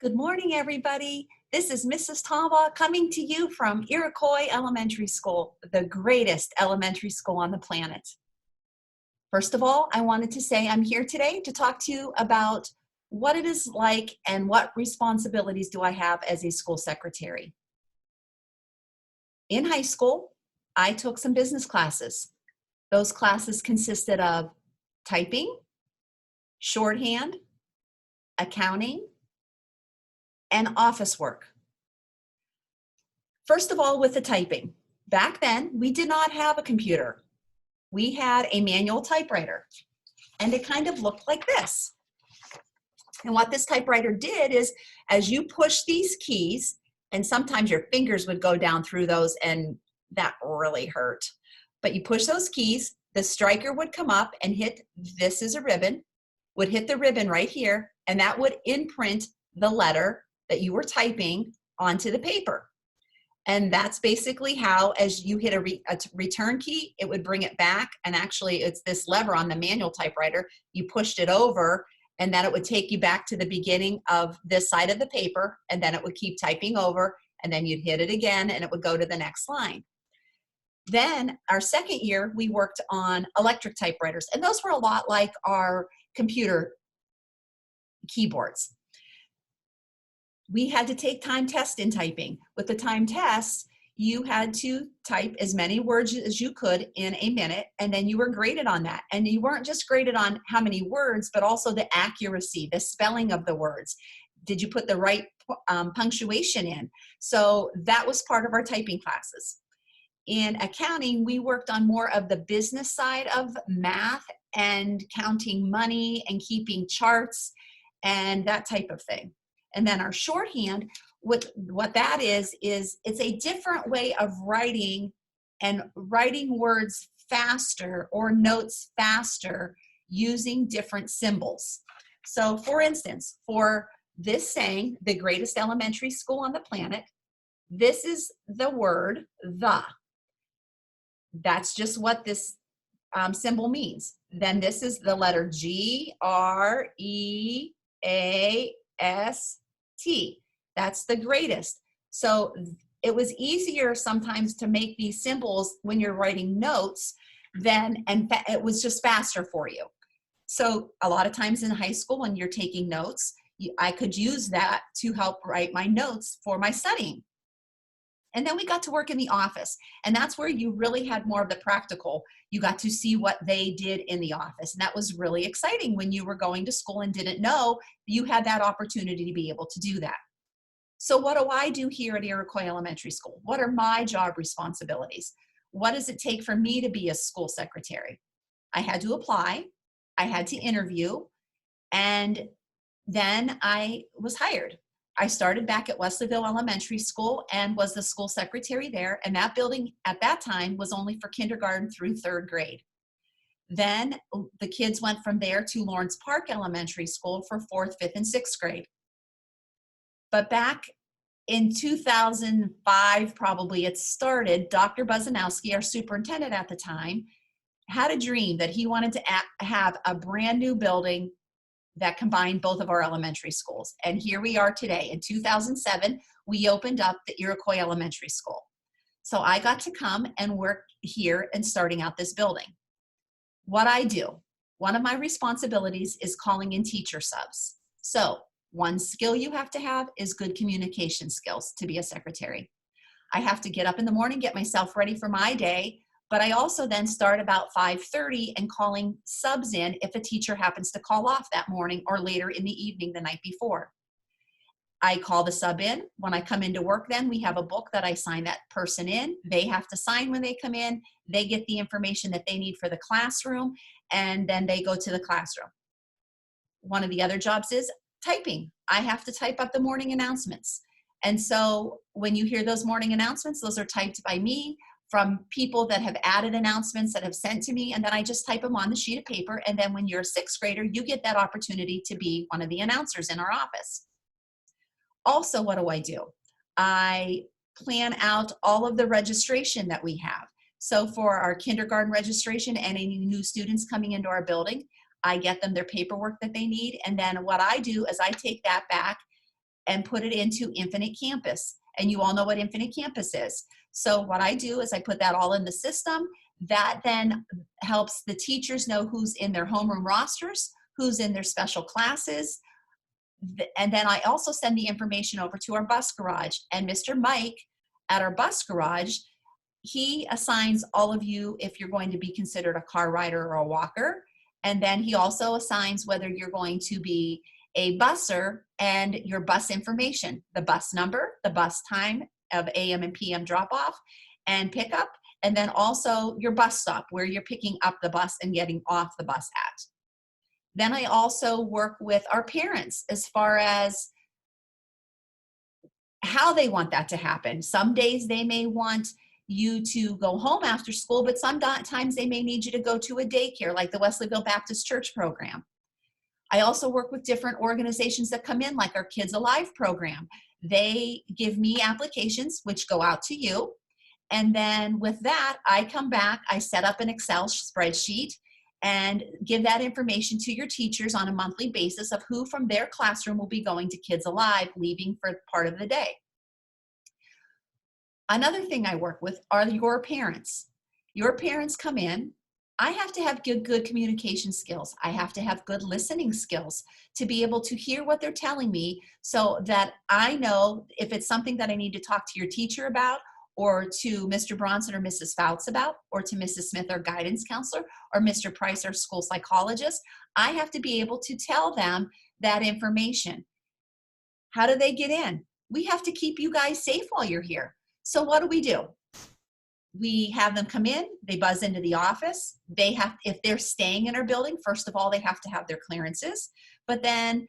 Good morning, everybody. This is Mrs. Tombaugh coming to you from Iroquois Elementary School, the greatest elementary school on the planet. First of all, I wanted to say I'm here today to talk to you about what it is like and what responsibilities do I have as a school secretary. In high school, I took some business classes. Those classes consisted of typing, shorthand, accounting, and office work. First of all, with the typing. Back then, we did not have a computer. We had a manual typewriter, and it kind of looked like this. And what this typewriter did is, as you push these keys, and sometimes your fingers would go down through those, and that really hurt. But you push those keys, the striker would come up and hit, this is a ribbon, would hit the ribbon right here, and that would imprint the letter that you were typing onto the paper. And that's basically how, as you hit a return key, it would bring it back. And actually, it's this lever on the manual typewriter. You pushed it over, and then it would take you back to the beginning of this side of the paper, and then it would keep typing over, and then you'd hit it again, and it would go to the next line. Then our second year, we worked on electric typewriters, and those were a lot like our computer keyboards. We had to take time tests in typing. With the time tests, you had to type as many words as you could in a minute, and then you were graded on that. And you weren't just graded on how many words, but also the accuracy, the spelling of the words. Did you put the right punctuation in? So that was part of our typing classes. In accounting, we worked on more of the business side of math and counting money and keeping charts and that type of thing. And then our shorthand, what that is it's a different way of writing and writing words faster or notes faster using different symbols. So for instance, for this saying, the greatest elementary school on the planet, this is the word the. That's just what this symbol means. Then this is the letter GREAST. That's the greatest. So it was easier sometimes to make these symbols when you're writing notes and it was just faster for you. So a lot of times in high school when you're taking notes, I could use that to help write my notes for my studying. And then we got to work in the office, and that's where you really had more of the practical. You got to see what they did in the office, and that was really exciting. When you were going to school and didn't know, you had that opportunity to be able to do that. So what do I do here at Iroquois Elementary School? What are my job responsibilities? What does it take for me to be a school secretary? I had to apply, I had to interview, and then I was hired. I started back at Wesleyville Elementary School and was the school secretary there. And that building at that time was only for kindergarten through third grade. Then the kids went from there to Lawrence Park Elementary School for fourth, fifth, and sixth grade. But back in 2005, probably it started, Dr. Buzanowski, our superintendent at the time, had a dream that he wanted to have a brand new building that combined both of our elementary schools. And here we are today. In 2007, we opened up the Iroquois Elementary School. So I got to come and work here and starting out this building. What I do, one of my responsibilities is calling in teacher subs. So one skill you have to have is good communication skills to be a secretary. I have to get up in the morning, get myself ready for my day, but I also then start about 5:30 and calling subs in if a teacher happens to call off that morning or later in the evening the night before. I call the sub in. When I come into work then, we have a book that I sign that person in. They have to sign when they come in. They get the information that they need for the classroom, and then they go to the classroom. One of the other jobs is typing. I have to type up the morning announcements. And so when you hear those morning announcements, those are typed by me from people that have added announcements that have sent to me, and then I just type them on the sheet of paper. And then when you're a sixth grader, you get that opportunity to be one of the announcers in our office. Also, what do? I plan out all of the registration that we have. So for our kindergarten registration and any new students coming into our building, I get them their paperwork that they need. And then what I do is I take that back and put it into Infinite Campus. And you all know what Infinite Campus is. So what I do is I put that all in the system. That then helps the teachers know who's in their homeroom rosters, who's in their special classes. And then I also send the information over to our bus garage. And Mr. Mike at our bus garage, he assigns all of you if you're going to be considered a car rider or a walker. And then he also assigns whether you're going to be a busser and your bus information, the bus number, the bus time of AM and PM drop off and pickup, and then also your bus stop where you're picking up the bus and getting off the bus at. Then I also work with our parents as far as how they want that to happen. Some days they may want you to go home after school, but sometimes they may need you to go to a daycare like the Wesleyville Baptist Church program. I also work with different organizations that come in, like our Kids Alive program. They give me applications which go out to you. And then with that, I come back, I set up an Excel spreadsheet and give that information to your teachers on a monthly basis of who from their classroom will be going to Kids Alive, leaving for part of the day. Another thing I work with are your parents. Your parents come in. I have to have good communication skills. I have to have good listening skills to be able to hear what they're telling me so that I know if it's something that I need to talk to your teacher about, or to Mr. Bronson or Mrs. Fouts about, or to Mrs. Smith, our guidance counselor, or Mr. Price, our school psychologist. I have to be able to tell them that information. How do they get in? We have to keep you guys safe while you're here. So what do? We have them come in, they buzz into the office. They have, if they're staying in our building, first of all, they have to have their clearances, but then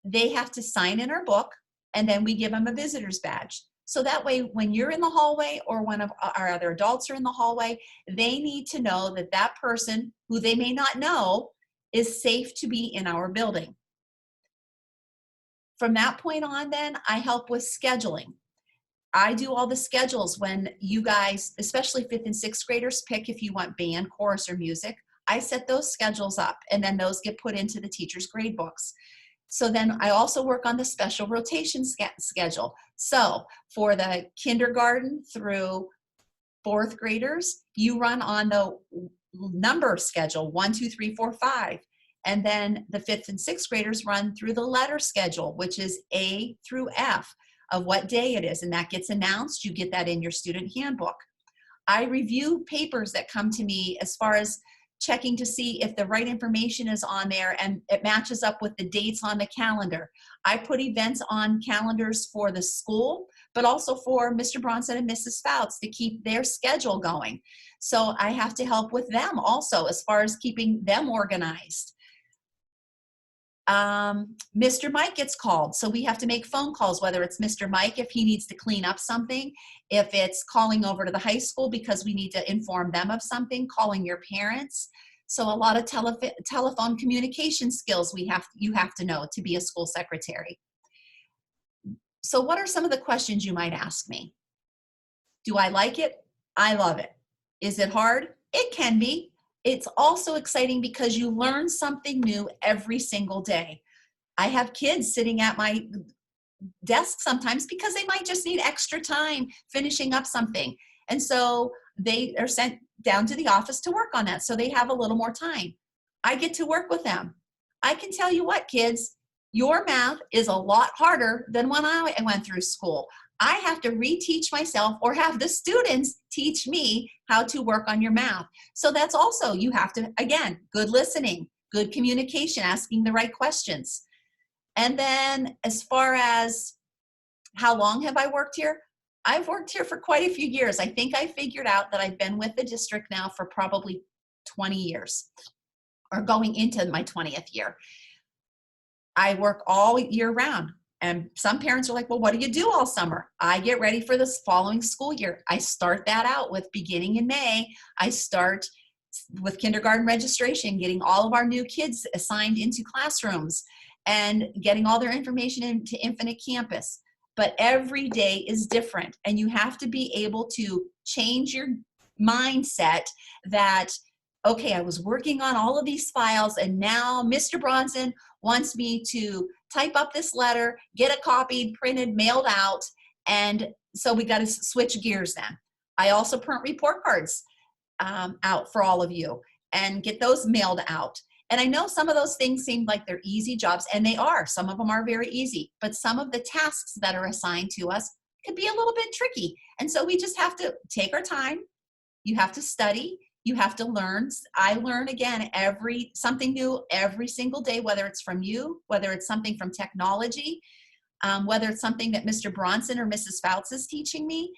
they have to sign in our book, and then we give them a visitor's badge. So that way, when you're in the hallway or one of our other adults are in the hallway, they need to know that that person, who they may not know, is safe to be in our building. From that point on, then, I help with scheduling. I do all the schedules when you guys, especially 5th and 6th graders, pick if you want band, chorus, or music. I set those schedules up, and then those get put into the teacher's grade books. So then I also work on the special rotation schedule. So for the kindergarten through 4th graders, you run on the number schedule, 1, 2, 3, 4, 5. And then the 5th and 6th graders run through the letter schedule, which is A through F of what day it is. And that gets announced. You get that in your student handbook. I review papers that come to me as far as checking to see if the right information is on there and it matches up with the dates on the calendar. I put events on calendars for the school, but also for Mr. Bronson and Mrs. Fouts to keep their schedule going. So I have to help with them also as far as keeping them organized. Mr. Mike gets called, so we have to make phone calls, whether it's Mr. Mike if he needs to clean up something, if it's calling over to the high school because we need to inform them of something, calling your parents. So a lot of telephone communication skills you have to know to be a school secretary. So what are some of the questions you might ask me? Do I like it? I love it. Is it hard? It can be. It's also exciting because you learn something new every single day. I have kids sitting at my desk sometimes because they might just need extra time finishing up something. And so they are sent down to the office to work on that. So they have a little more time. I get to work with them. I can tell you what, kids, your math is a lot harder than when I went through school. I have to reteach myself or have the students teach me how to work on your math. So that's also, you have to, again, good listening, good communication, asking the right questions. And then as far as how long have I worked here? I've worked here for quite a few years. I think I figured out that I've been with the district now for probably 20 years or going into my 20th year. I work all year round. And some parents are like, well, what do you do all summer? I get ready for this following school year. I start that out with beginning in May. I start with kindergarten registration, getting all of our new kids assigned into classrooms and getting all their information into Infinite Campus. But every day is different. And you have to be able to change your mindset that, okay, I was working on all of these files and now Mr. Bronson wants me to type up this letter, get it copied, printed, mailed out. And so we got to switch gears then. I also print report cards out for all of you and get those mailed out. And I know some of those things seem like they're easy jobs, and they are. Some of them are very easy, but some of the tasks that are assigned to us could be a little bit tricky. And so we just have to take our time. You have to study. You have to learn. I learn again something new every single day, whether it's from you, whether it's something from technology, whether it's something that Mr. Bronson or Mrs. Fouts is teaching me.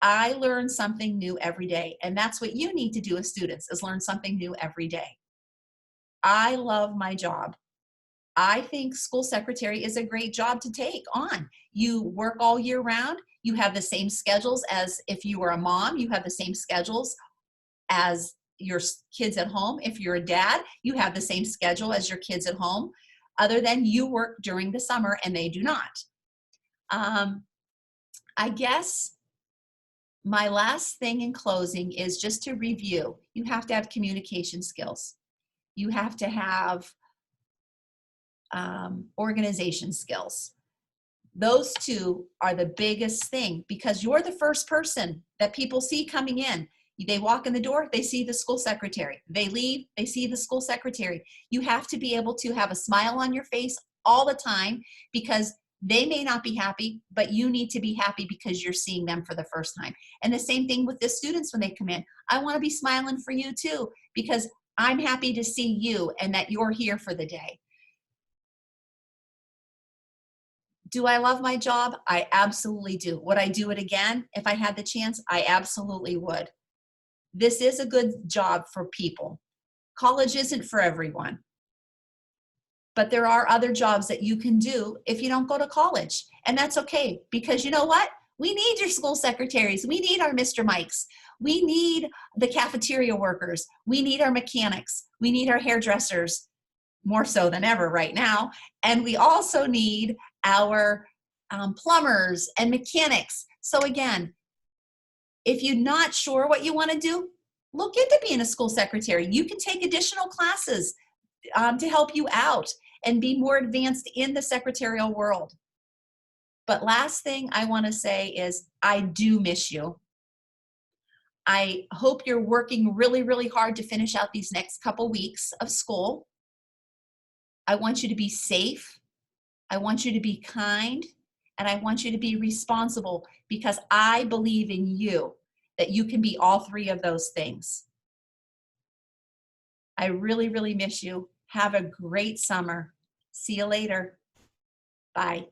I learn something new every day. And that's what you need to do as students, is learn something new every day. I love my job. I think school secretary is a great job to take on. You work all year round. You have the same schedules as if you were a mom. You have the same schedules as your kids at home. If you're a dad, you have the same schedule as your kids at home, other than you work during the summer and they do not. I guess my last thing in closing is just to review. You have to have communication skills. You have to have organization skills. Those two are the biggest thing, because you're the first person that people see coming in. They walk in the door, they see the school secretary. They leave, they see the school secretary. You have to be able to have a smile on your face all the time, because they may not be happy, but you need to be happy because you're seeing them for the first time. And the same thing with the students when they come in. I want to be smiling for you too, because I'm happy to see you and that you're here for the day. Do I love my job? I absolutely do. Would I do it again if I had the chance? I absolutely would. This is a good job for people. College isn't for everyone. But there are other jobs that you can do if you don't go to college. And that's okay, because you know what? We need your school secretaries. We need our Mr. Mikes. We need the cafeteria workers. We need our mechanics. We need our hairdressers, more so than ever right now. And we also need our plumbers and mechanics. So again, if you're not sure what you want to do, look into being a school secretary. You can take additional classes to help you out and be more advanced in the secretarial world. But last thing I want to say is, I do miss you. I hope you're working really, really hard to finish out these next couple weeks of school. I want you to be safe. I want you to be kind. And I want you to be responsible, because I believe in you, that you can be all three of those things. I really, really miss you. Have a great summer. See you later. Bye.